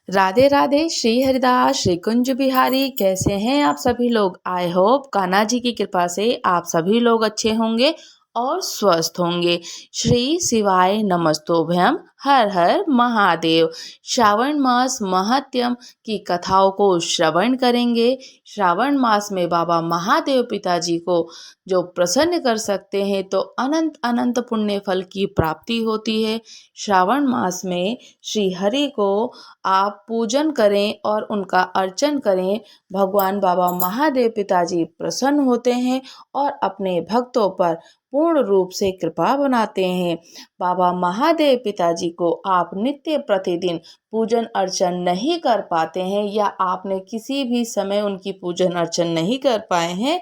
राधे राधे। श्री हरिदास, श्री कुंज बिहारी, कैसे हैं आप सभी लोग। आई होप कान्हा जी की कृपा से आप सभी लोग अच्छे होंगे और स्वस्थ होंगे। श्री शिवाय नमस्तोभ्यम। हर हर महादेव। श्रावण मास महत्यम की कथाओं को श्रवण करेंगे। श्रावण मास में बाबा महादेव पिताजी को जो प्रसन्न कर सकते हैं तो अनंत अनंत पुण्य फल की प्राप्ति होती है। श्रावण मास में श्री हरि को आप पूजन करें और उनका अर्चन करें। भगवान बाबा महादेव पिताजी प्रसन्न होते हैं और अपने भक्तों पर पूर्ण रूप से कृपा बनाते हैं। बाबा महादेव पिताजी को आप नित्य प्रतिदिन पूजन अर्चन नहीं कर पाते हैं या आपने किसी भी समय उनकी पूजन अर्चन नहीं कर पाए हैं,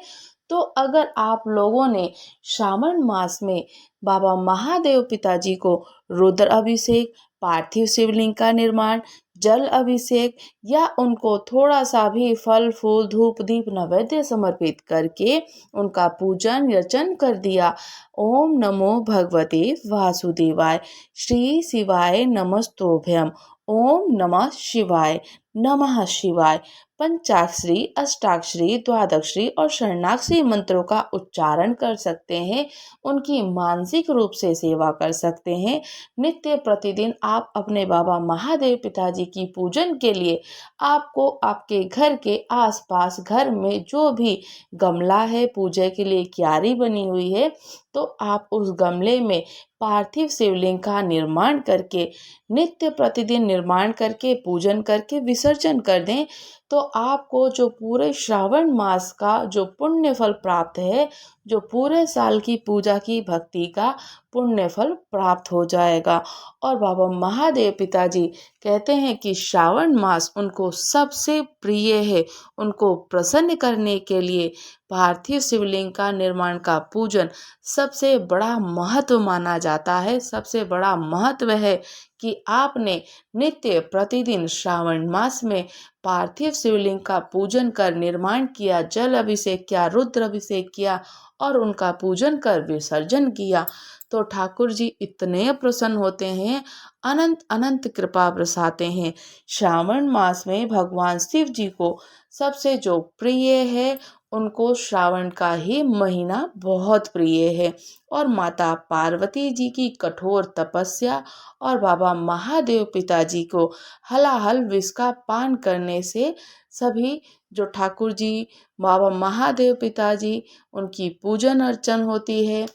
तो अगर आप लोगों ने श्रावण मास में बाबा महादेव पिताजी को रुद्र अभिषेक, पार्थिव शिवलिंग का निर्माण, जल अभिषेक या उनको थोड़ा सा भी फल फूल धूप दीप नैवेद्य समर्पित करके उनका पूजन अर्चन कर दिया। ओम नमो भगवते वासुदेवाय। श्री शिवाय नमस्तोभ्यम। ओम नमः शिवाय। नमः शिवाय। पंचाक्षरी, अष्टाक्षरी, द्वादक्षरी और शरणाक्षरी मंत्रों का उच्चारण कर सकते हैं। उनकी मानसिक रूप से सेवा कर सकते हैं। नित्य प्रतिदिन आप अपने बाबा महादेव पिताजी की पूजन के लिए आपको आपके घर के आसपास घर में जो भी गमला है, पूजा के लिए क्यारी बनी हुई है, तो आप उस गमले में पार्थिव शिवलिंग का निर्माण करके नित्य प्रतिदिन निर्माण करके पूजन करके विसर्जन कर दें, तो आपको जो पूरे श्रावण मास का जो पुण्य फल प्राप्त है, जो पूरे साल की पूजा की भक्ति का पुण्य फल प्राप्त हो जाएगा। और बाबा महादेव पिताजी कहते हैं कि श्रावण मास उनको सबसे प्रिय है। उनको प्रसन्न करने के लिए पार्थिव शिवलिंग का निर्माण का पूजन सबसे बड़ा महत्व माना जाता है। सबसे बड़ा महत्व है कि आपने नित्य प्रतिदिन श्रावण मास में पार्थिव शिवलिंग का पूजन कर निर्माण किया, जल अभिषेक किया, रुद्र अभिषेक किया और उनका पूजन कर विसर्जन किया, तो ठाकुर जी इतने प्रसन्न होते हैं, अनंत अनंत कृपा बरसाते हैं। श्रावण मास में भगवान शिव जी को सबसे जो प्रिय है, उनको श्रावण का ही महीना बहुत प्रिय है। और माता पार्वती जी की कठोर तपस्या और बाबा महादेव पिताजी को हलाहल विष का पान करने से सभी जो ठाकुर जी बाबा महादेव पिताजी उनकी पूजन अर्चन होती है,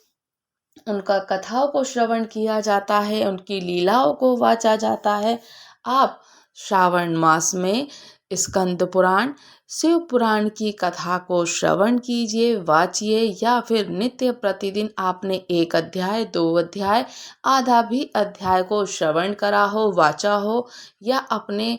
उनका कथाओं को श्रवण किया जाता है, उनकी लीलाओं को वाचा जाता है। आप श्रावण मास में स्कंद पुराण, शिव पुराण की कथा को श्रवण कीजिए, वाचिए, या फिर नित्य प्रतिदिन आपने एक अध्याय, दो अध्याय, आधा भी अध्याय को श्रवण करा हो, वाचा हो, या अपने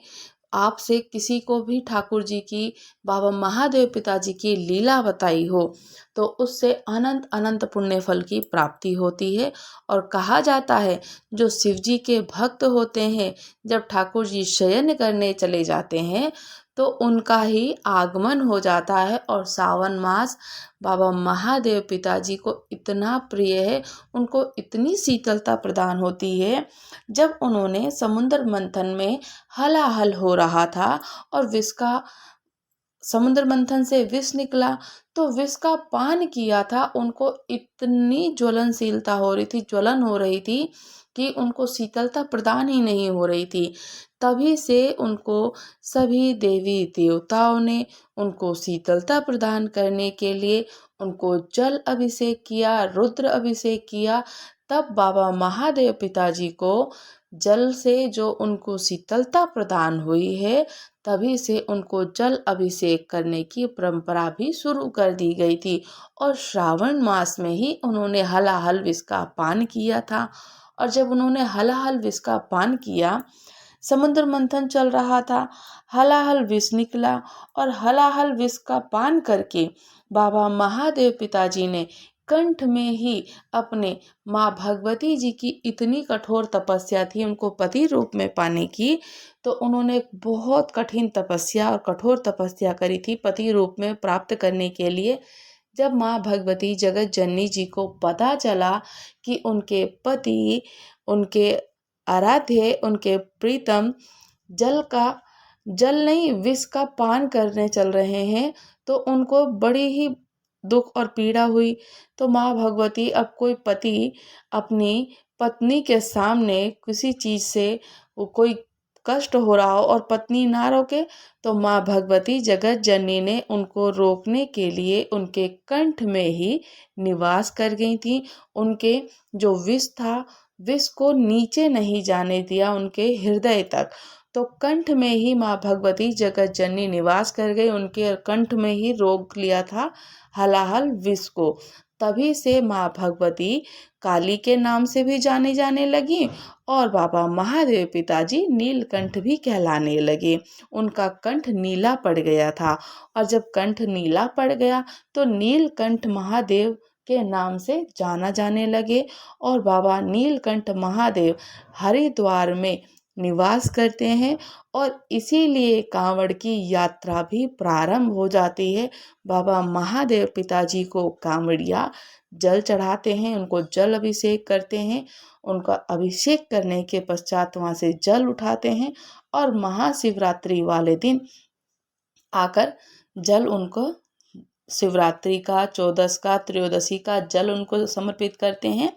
आप से किसी को भी ठाकुर जी की, बाबा महादेव पिताजी की लीला बताई हो, तो उससे अनंत अनंत पुण्य फल की प्राप्ति होती है। और कहा जाता है जो शिव जी के भक्त होते हैं, जब ठाकुर जी शयन करने चले जाते हैं तो उनका ही आगमन हो जाता है। और सावन मास बाबा महादेव पिताजी को इतना प्रिय है, उनको इतनी शीतलता प्रदान होती है। जब उन्होंने समुद्र मंथन में हलाहल हो रहा था और विष का समुद्र मंथन से विष निकला, तो विष का पान किया था, उनको इतनी ज्वलनशीलता हो रही थी, ज्वलन हो रही थी कि उनको शीतलता प्रदान ही नहीं हो रही थी। तभी से उनको सभी देवी देवताओं ने उनको शीतलता प्रदान करने के लिए उनको जल अभिषेक किया, रुद्र अभिषेक किया। तब बाबा महादेव पिताजी को जल से जो उनको शीतलता प्रदान हुई है, तभी से उनको जल अभिषेक करने की परंपरा भी शुरू कर दी गई थी। और श्रावण मास में ही उन्होंने हलाहल विष का पान किया था। और जब उन्होंने हलाहल विष का पान किया, समुद्र मंथन चल रहा था, हलाहल विष निकला और हलाहल विष का पान करके बाबा महादेव पिताजी ने कंठ में ही अपने माँ भगवती जी की इतनी कठोर तपस्या थी उनको पति रूप में पाने की, तो उन्होंने बहुत कठिन तपस्या और कठोर तपस्या करी थी पति रूप में प्राप्त करने के लिए। जब माँ भगवती जगत जननी जी को पता चला कि उनके पति, उनके आराध्य, उनके प्रीतम जल नहीं विष का पान करने चल रहे हैं, तो उनको बड़ी ही दुख और पीड़ा हुई। तो माँ भगवती, अब कोई पति अपनी पत्नी के सामने किसी चीज से कोई कष्ट हो रहा हो और पत्नी ना रोके, तो माँ भगवती जगत जननी ने उनको रोकने के लिए उनके कंठ में ही निवास कर गई थी। उनके जो विष था, विष को नीचे नहीं जाने दिया उनके हृदय तक। तो कंठ में ही माँ भगवती जगत जननी निवास कर गई, उनके कंठ में ही रोक लिया था हलाहल विष को। तभी से माँ भगवती काली के नाम से भी जाने जाने लगी और बाबा महादेव पिताजी नीलकंठ भी कहलाने लगे। उनका कंठ नीला पड़ गया था और जब कंठ नीला पड़ गया तो नीलकंठ महादेव के नाम से जाना जाने लगे और बाबा नीलकंठ महादेव हरिद्वार में निवास करते हैं और इसीलिए कांवड़ की यात्रा भी प्रारंभ हो जाती है। बाबा महादेव पिताजी को कांवड़िया जल चढ़ाते हैं, उनको जल अभिषेक करते हैं। उनका अभिषेक करने के पश्चात वहाँ से जल उठाते हैं और महाशिवरात्रि वाले दिन आकर जल उनको शिवरात्रि का, चौदस का, त्रयोदशी का जल उनको समर्पित करते हैं।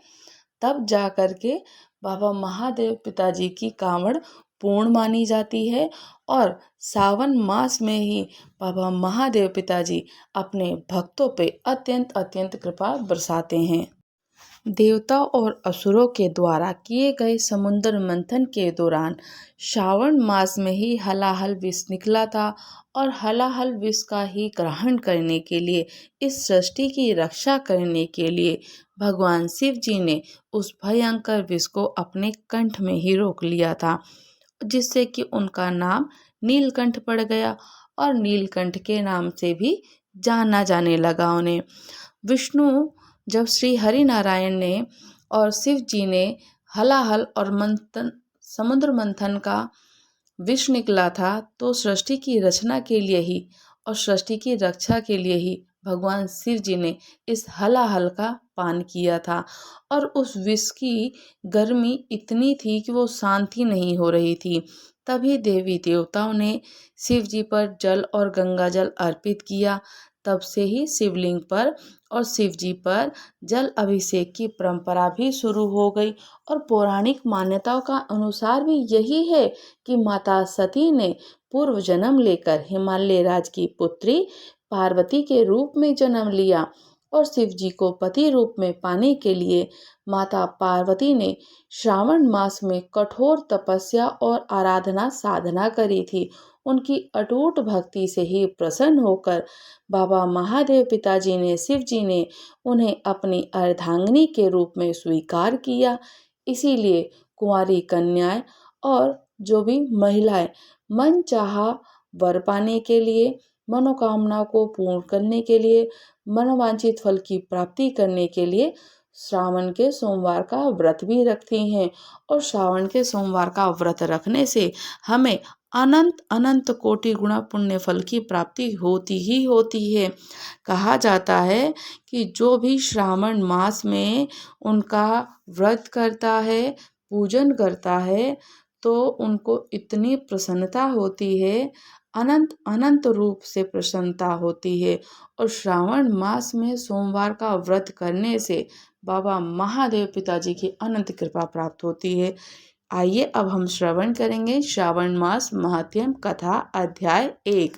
तब जा कर के बाबा महादेव पिताजी की कांवड़ पूर्ण मानी जाती है और सावन मास में ही बाबा महादेव पिताजी अपने भक्तों पे अत्यंत अत्यंत कृपा बरसाते हैं। देवताओं और असुरों के द्वारा किए गए समुद्र मंथन के दौरान श्रावण मास में ही हलाहल विष निकला था और हलाहल विष का ही ग्रहण करने के लिए, इस सृष्टि की रक्षा करने के लिए भगवान शिव जी ने उस भयंकर विष को अपने कंठ में ही रोक लिया था, जिससे कि उनका नाम नीलकंठ पड़ गया और नीलकंठ के नाम से भी जाना जाने लगा उन्हें। विष्णु जब श्री हरि नारायण ने और शिव जी ने हलाहल और मंथन, समुद्र मंथन का विष निकला था, तो सृष्टि की रचना के लिए ही और सृष्टि की रक्षा के लिए ही भगवान शिव जी ने इस हलाहल का पान किया था और उस विष की गर्मी इतनी थी कि वो शांति नहीं हो रही थी। तभी देवी देवताओं ने शिव जी पर जल और गंगा जल अर्पित किया। तब से ही शिवलिंग पर और शिव जी पर जल अभिषेक की परंपरा भी शुरू हो गई और पौराणिक मान्यताओं का अनुसार भी यही है कि माता सती ने पूर्व जन्म लेकर हिमालय राज की पुत्री पार्वती के रूप में जन्म लिया और शिव जी को पति रूप में पाने के लिए माता पार्वती ने श्रावण मास में कठोर तपस्या और आराधना साधना करी थी। उनकी अटूट भक्ति से ही प्रसन्न होकर बाबा महादेव पिताजी ने, शिव जी ने उन्हें अपनी अर्धांगिनी के रूप में स्वीकार किया। इसीलिए कुंवारी कन्याएं और जो भी महिलाएं मन चाहा वर पाने के लिए, मनोकामना को पूर्ण करने के लिए, मनोवांछित फल की प्राप्ति करने के लिए श्रावण के सोमवार का व्रत भी रखती हैं और श्रावण के सोमवार का व्रत रखने से हमें अनंत अनंत कोटि गुणा पुण्य फल की प्राप्ति होती ही होती है। कहा जाता है कि जो भी श्रावण मास में उनका व्रत करता है, पूजन करता है, तो उनको इतनी प्रसन्नता होती है, अनंत अनंत रूप से प्रसन्नता होती है। और श्रावण मास में सोमवार का व्रत करने से बाबा महादेव पिताजी की अनंत कृपा प्राप्त होती है। आइए अब हम श्रवण करेंगे श्रावण मास महात्म्य कथा अध्याय 1,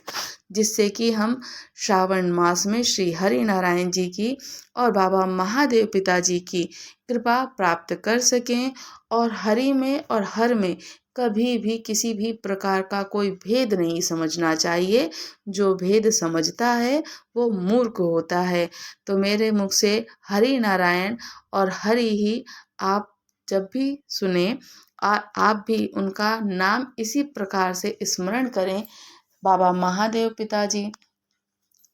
जिससे कि हम श्रावण मास में श्री हरि नारायण जी की और बाबा महादेव पिताजी की कृपा प्राप्त कर सकें और हरि में और हर में कभी भी किसी भी प्रकार का कोई भेद नहीं समझना चाहिए। जो भेद समझता है वो मूर्ख होता है। तो मेरे मुख से हरि नारायण और हरि ही आप जब भी सुने और आप भी उनका नाम इसी प्रकार से स्मरण करें। बाबा महादेव पिताजी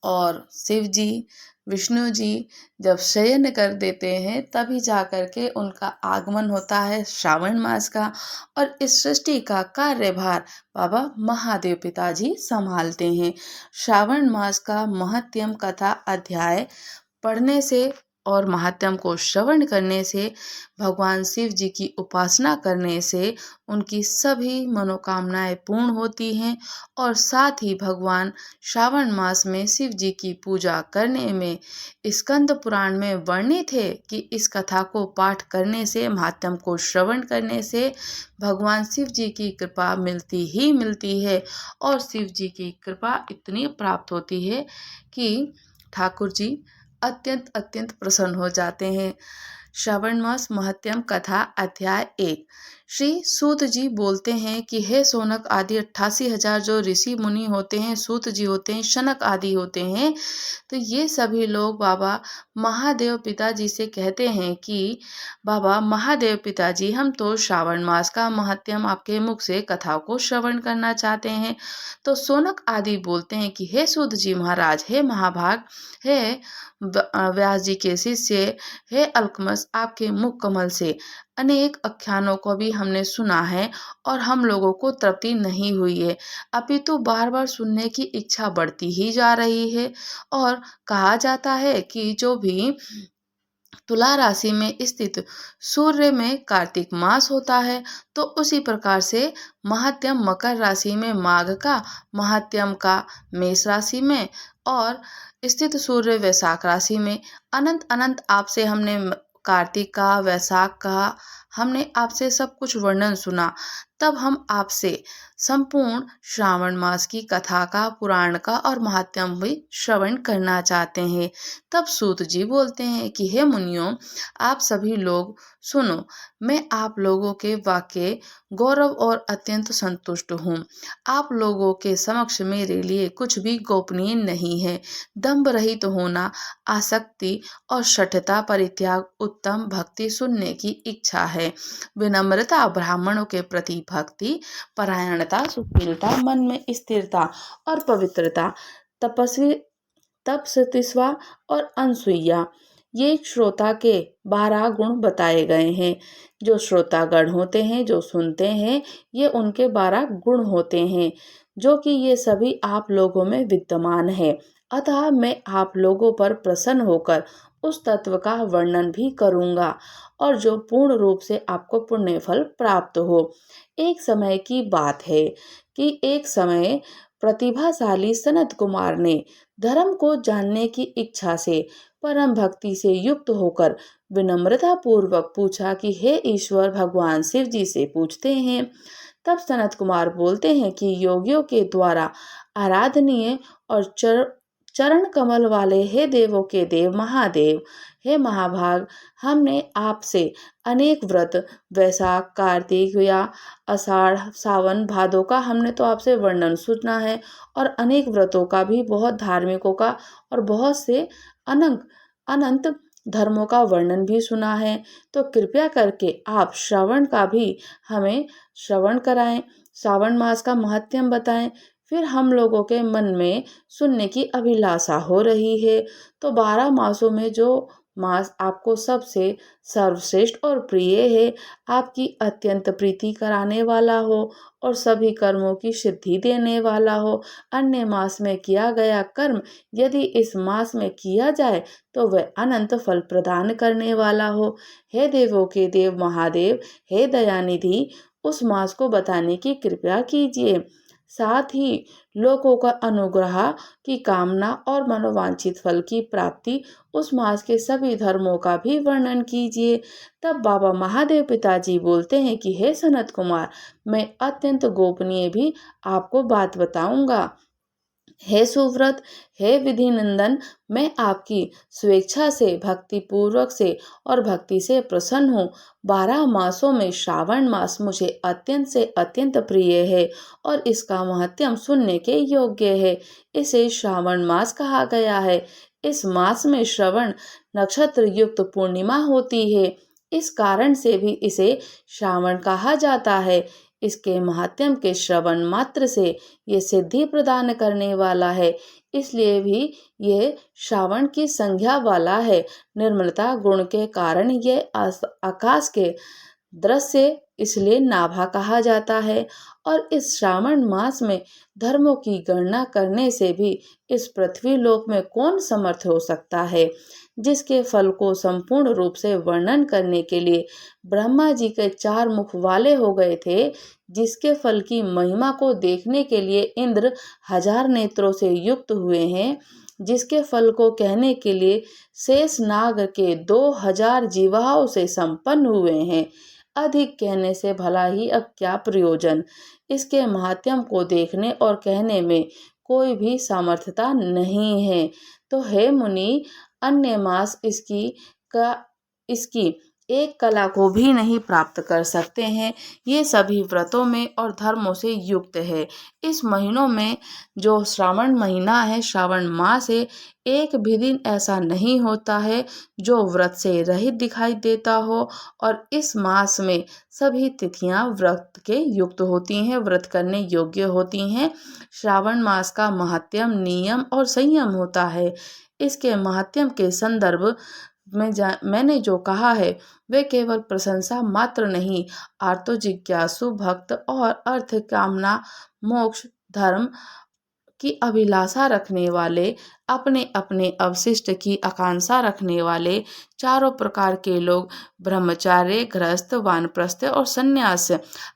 और शिव जी, विष्णु जी जब शयन कर देते हैं तभी जा कर के उनका आगमन होता है श्रावण मास का और इस सृष्टि का कार्यभार बाबा महादेव पिताजी संभालते हैं। श्रावण मास का महात्म्य कथा अध्याय पढ़ने से और महात्म को श्रवण करने से, भगवान शिव जी की उपासना करने से उनकी सभी मनोकामनाएं पूर्ण होती हैं। और साथ ही भगवान श्रावण मास में शिव जी की पूजा करने में स्कंद पुराण में वर्णित है कि इस कथा को पाठ करने से, महात्म को श्रवण करने से भगवान शिव जी की कृपा मिलती ही मिलती है। और शिव जी की कृपा इतनी प्राप्त होती है कि ठाकुर जी अत्यंत अत्यंत प्रसन्न हो जाते हैं। श्रावण मास महत्म कथा अध्याय 1। श्री सूत जी बोलते हैं कि हे सोनक आदि 88,000 जो ऋषि मुनि होते हैं, सूत जी होते हैं, शनक आदि होते हैं, तो ये सभी लोग बाबा महादेव पिताजी से कहते हैं कि बाबा महादेव पिताजी, हम तो श्रावण मास का महत्म आपके मुख से कथा को श्रवण करना चाहते हैं। तो सोनक आदि बोलते हैं कि हे सूत जी महाराज, हे महाभाग, हे व्यास जी के शिष्य, हे अल्कमस, आपके मुख कमल से अनेक आख्यानों को भी हमने सुना है और हम लोगों को तृप्ति नहीं हुई है, अपितु बार बार सुनने की इच्छा बढ़ती ही जा रही है। और कहा जाता है कि जो भी तुला राशि में स्थित सूर्य में कार्तिक मास होता है, तो उसी प्रकार से महात्म मकर राशि में माघ का, महात्म का मेष राशि में और स्थित सूर्य वैशाख राशि में। अनंत अनंत आपसे हमने कार्तिक का, वैशाख का, हमने आपसे सब कुछ वर्णन सुना। तब हम आपसे संपूर्ण श्रावण मास की कथा का, पुराण का और महात्म भी श्रवण करना चाहते हैं। तब सूत जी बोलते हैं कि हे मुनियों, आप सभी लोग सुनो, मैं आप लोगों के वाक्य गौरव और अत्यंत संतुष्ट हूँ। आप लोगों के समक्ष मेरे लिए कुछ भी गोपनीय नहीं है। दंभ रहित होना, आसक्ति और शठता परित्याग, उत्तम भक्ति सुनने की इच्छा है, विनम्रता, ब्राह्मणों के प्रति भक्ति, परायणता, सुशीलता, मन में स्थिरता और पवित्रता, तपस्वी तपस्विता और अनसुईया, ये श्रोता के 12 गुण बताए गए हैं। जो श्रोतागण होते हैं, जो सुनते हैं, ये उनके 12 गुण होते हैं, जो कि ये सभी आप लोगों में विद्यमान है। अतः मैं आप लोगों पर प्रसन्न होकर उस तत्व का वर्णन भी करूंगा और जो पूर्ण रूप से आपको पुण्य फल प्राप्त हो। एक समय की बात है कि एक समय प्रतिभाशाली सनत कुमार ने धर्म को जानने की इच्छा से परम भक्ति से युक्त होकर विनम्रता पूर्वक पूछा कि हे ईश्वर, भगवान शिव जी से पूछते हैं। तब सनत कुमार बोलते हैं कि योगियों के द्वारा आराधनीय और चरण कमल वाले हे देवों के देव महादेव, हे महाभाग, हमने आपसे अनेक व्रत, वैशाख, कार्तिक या आषाढ़, सावन, भादों का हमने तो आपसे वर्णन सुना है और अनेक व्रतों का भी, बहुत धार्मिकों का और बहुत से अनंत धर्मों का वर्णन भी सुना है। तो कृपया करके आप श्रवण का भी हमें श्रवण कराएं, श्रावण मास का महत्म बताएं। फिर हम लोगों के मन में सुनने की अभिलाषा हो रही है। तो 12 मासों में जो मास आपको सबसे सर्वश्रेष्ठ और प्रिय है, आपकी अत्यंत प्रीति कराने वाला हो और सभी कर्मों की सिद्धि देने वाला हो। अन्य मास में किया गया कर्म यदि इस मास में किया जाए तो वह अनंत फल प्रदान करने वाला हो। हे देवों के देव महादेव, हे दयानिधि, उस मास को बताने की कृपा कीजिए। साथ ही लोगों का अनुग्रह की कामना और मनोवांछित फल की प्राप्ति, उस मास के सभी धर्मों का भी वर्णन कीजिए। तब बाबा महादेव पिताजी बोलते हैं कि हे सनत कुमार, मैं अत्यंत गोपनीय भी आपको बात बताऊंगा। हे सुव्रत, हे विधि नंदन, मैं आपकी स्वेच्छा से, भक्ति पूर्वक से और भक्ति से प्रसन्न हूँ। 12 मासों में श्रावण मास मुझे अत्यंत से अत्यंत प्रिय है और इसका महत्म सुनने के योग्य है। इसे श्रावण मास कहा गया है। इस मास में श्रवण नक्षत्र युक्त पूर्णिमा होती है, इस कारण से भी इसे श्रावण कहा जाता है। इसके महात्म के श्रवण मात्र से ये सिद्धि प्रदान करने वाला है, इसलिए भी ये श्रावण की संज्ञा वाला है। निर्मलता गुण के कारण ये आकाश के दृश्य इसलिए नाभा कहा जाता है। और इस श्रावण मास में धर्मों की गणना करने से भी इस पृथ्वी लोक में कौन समर्थ हो सकता है। जिसके फल को संपूर्ण रूप से वर्णन करने के लिए ब्रह्मा जी के 4 मुख वाले हो गए थे, जिसके फल की महिमा को देखने के लिए इंद्र 1000 नेत्रों से युक्त हुए हैं, जिसके फल को कहने के लिए शेष नाग के 2000 जीवाओं से संपन्न हुए हैं। अधिक कहने से भला ही अब क्या प्रयोजन। इसके महात्म्य को देखने और कहने में कोई भी सामर्थ्यता नहीं है। तो हे मुनि, अन्य मास इसकी एक कला को भी नहीं प्राप्त कर सकते हैं। ये सभी व्रतों में और धर्मों से युक्त है। इस महीनों में जो श्रावण महीना है, श्रावण मास है, एक भी दिन ऐसा नहीं होता है जो व्रत से रहित दिखाई देता हो। और इस मास में सभी तिथियां व्रत के युक्त होती हैं, व्रत करने योग्य होती हैं। श्रावण मास का महात्म्य, नियम और संयम होता है। इसके महात्म्य के संदर्भ में मैंने जो कहा है वे केवल प्रशंसा मात्र नहीं, आर्तो जिज्ञासु भक्त और अर्थ कामना मोक्ष धर्म की अभिलाषा रखने वाले, अपने अपने अवशिष्ट की आकांक्षा रखने वाले चारों प्रकार के लोग, ब्रह्मचार्य, गृहस्थ, वानप्रस्थ और संन्यास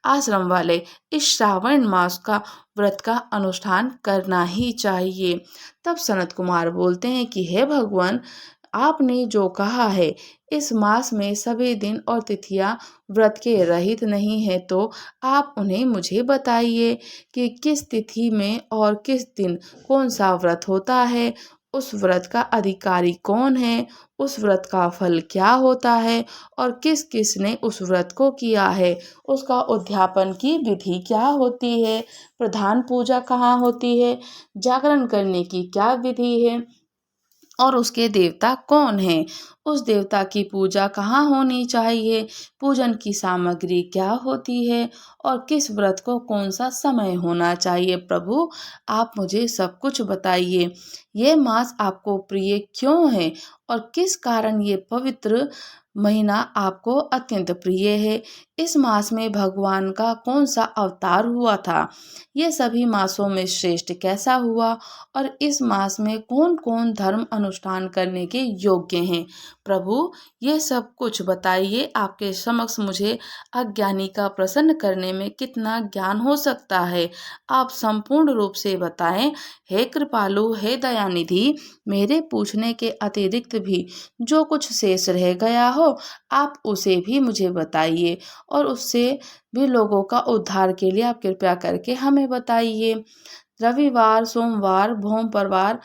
आश्रम वाले इस श्रावण मास का व्रत का अनुष्ठान करना ही चाहिए। तब सनत कुमार बोलते हैं कि हे भगवान, आपने जो कहा है इस मास में सभी दिन और तिथियां व्रत के रहित नहीं है, तो आप उन्हें मुझे बताइए कि किस तिथि में और किस दिन कौन सा व्रत होता है, उस व्रत का अधिकारी कौन है, उस व्रत का फल क्या होता है और किस किस ने उस व्रत को किया है, उसका उद्यापन की विधि क्या होती है, प्रधान पूजा कहाँ होती है, जागरण करने की क्या विधि है और उसके देवता कौन हैं, उस देवता की पूजा कहाँ होनी चाहिए, पूजन की सामग्री क्या होती है और किस व्रत को कौन सा समय होना चाहिए। प्रभु, आप मुझे सब कुछ बताइए। ये मास आपको प्रिय क्यों है और किस कारण ये पवित्र महीना आपको अत्यंत प्रिय है। इस मास में भगवान का कौन सा अवतार हुआ था, ये सभी मासों में श्रेष्ठ कैसा हुआ और इस मास में कौन कौन धर्म अनुष्ठान करने के योग्य हैं। प्रभु, ये सब कुछ बताइए। आपके समक्ष मुझे अज्ञानी का प्रसन्न करने में कितना ज्ञान हो सकता है, आप संपूर्ण रूप से बताएं। हे कृपालु, हे दयानिधि, मेरे पूछने के अतिरिक्त भी जो कुछ शेष रह गया हो आप उसे भी मुझे बताइए और उससे भी लोगों का उद्धार के लिए आप कृपया करके हमें बताइए। रविवार, सोमवार, भोमवार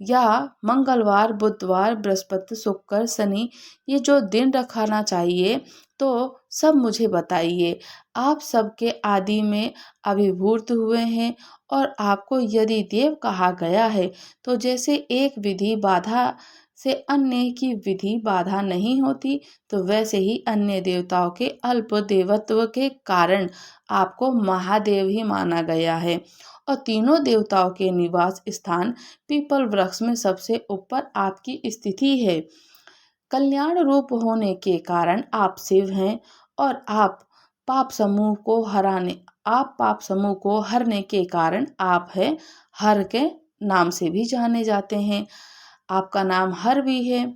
या मंगलवार, बुधवार, बृहस्पति, शुक्र, शनि, ये जो दिन रखाना चाहिए तो सब मुझे बताइए। आप सबके आदि में अभिभूत हुए हैं और आपको यदि देव कहा गया है तो जैसे एक विधि बाधा से अन्य की विधि बाधा नहीं होती, तो वैसे ही अन्य देवताओं के अल्प देवत्व के कारण आपको महादेव ही माना गया है। और तीनों देवताओं के निवास स्थान पीपल वृक्ष में सबसे ऊपर आपकी स्थिति है। कल्याण रूप होने के कारण आप शिव हैं और आप पाप समूह को हरने के कारण आप है हर के नाम से भी जाने जाते हैं। आपका नाम हर भी है।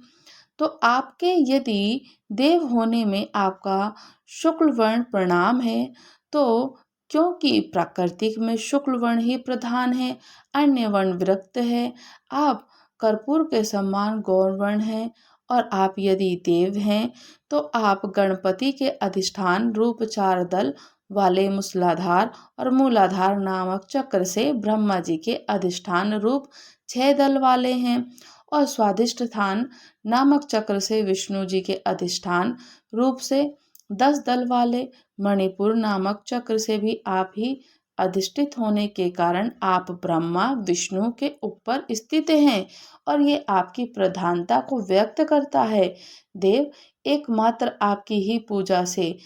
तो आपके यदि देव होने में आपका शुक्ल वर्ण प्रणाम है, तो क्योंकि प्राकृतिक में शुक्ल वर्ण ही प्रधान है, अन्य वर्ण विरक्त है। आप कर्पूर के समान गौर वर्ण हैं और आप यदि देव हैं तो आप गणपति के अधिष्ठान रूप 4 दल वाले मूलाधार और मूलाधार नामक चक्र से ब्रह्मा जी के अधिष्ठान रूप 6 दल वाले हैं और स्वादिष्ठान नामक चक्र से विष्णु जी के अधिष्ठान रूप से 10 दल वाले मणिपुर नामक चक्र से भी आप ही अधिष्ठित होने के कारण आप ब्रह्मा विष्णु के ऊपर स्थित हैं और ये आपकी प्रधानता को व्यक्त करता है। देव, एकमात्र आपकी ही पूजा से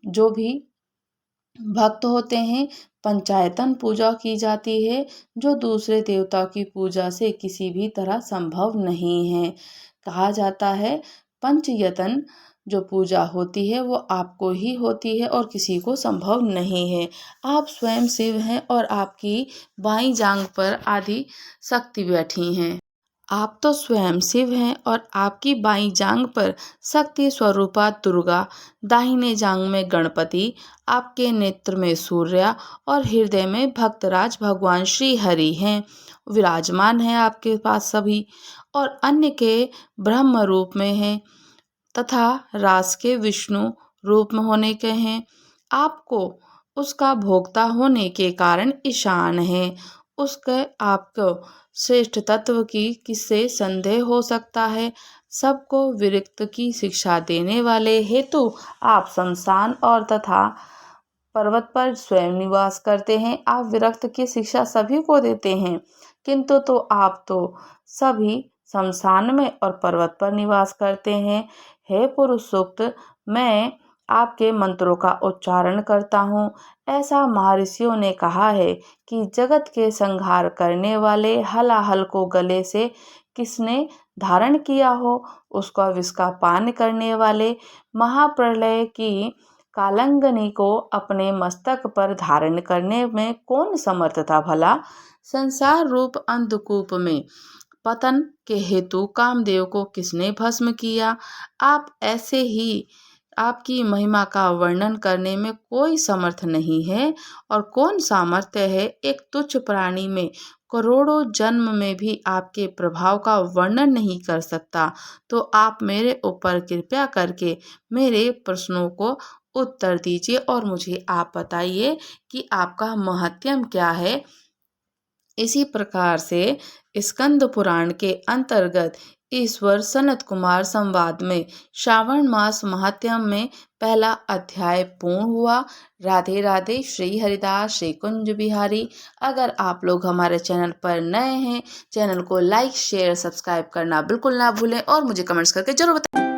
जो भी भक्त होते हैं पंचायतन पूजा की जाती है, जो दूसरे देवता की पूजा से किसी भी तरह संभव नहीं है। कहा जाता है पंचयतन जो पूजा होती है वो आपको ही होती है और किसी को संभव नहीं है। आप स्वयं शिव हैं और आपकी बाईं जांग पर आदि शक्ति बैठी हैं। आप तो स्वयं शिव हैं और आपकी बाईं जांग पर शक्ति स्वरूपा दुर्गा, दाहिने जांग में गणपति, आपके नेत्र में सूर्य और हृदय में भक्तराज भगवान श्री हरि हैं, विराजमान हैं आपके पास सभी। और अन्य के ब्रह्म रूप में हैं तथा रास के विष्णु रूप में होने के हैं। आपको उसका भोक्ता होने के कारण ईशान है। उसके आपको श्रेष्ठ तत्व की किससे संदेह हो सकता है। सबको विरक्त की शिक्षा देने वाले हेतु आप शमशान और तथा पर्वत पर स्वयं निवास करते हैं। आप विरक्त की शिक्षा सभी को देते हैं, किंतु तो आप तो सभी शमशान में और पर्वत पर निवास करते हैं। हे पुरुष सूक्त, मैं आपके मंत्रों का उच्चारण करता हूँ। ऐसा महर्षियों ने कहा है कि जगत के संहार करने वाले हलाहल को गले से किसने धारण किया हो, उसका विष का पान करने वाले महाप्रलय की कालंगनी को अपने मस्तक पर धारण करने में कौन समर्थ था भला। संसार रूप अंधकूप में पतन के हेतु कामदेव को किसने भस्म किया। आप ऐसे ही आपकी महिमा का वर्णन करने में कोई समर्थ नहीं है। और कौन सामर्थ्य है एक तुच्छ प्राणी में करोड़ों जन्म में भी आपके प्रभाव का वर्णन नहीं कर सकता। तो आप मेरे ऊपर कृपया करके मेरे प्रश्नों को उत्तर दीजिए और मुझे आप बताइए कि आपका महत्म क्या है। इसी प्रकार से स्कंद पुराण के अंतर्गत ईश्वर सनत कुमार संवाद में श्रावण मास महात्म्य में पहला अध्याय पूर्ण हुआ। राधे राधे। श्री हरिदास श्री कुंज बिहारी। अगर आप लोग हमारे चैनल पर नए हैं, चैनल को लाइक शेयर सब्सक्राइब करना बिल्कुल ना भूलें और मुझे कमेंट्स करके जरूर बताएं।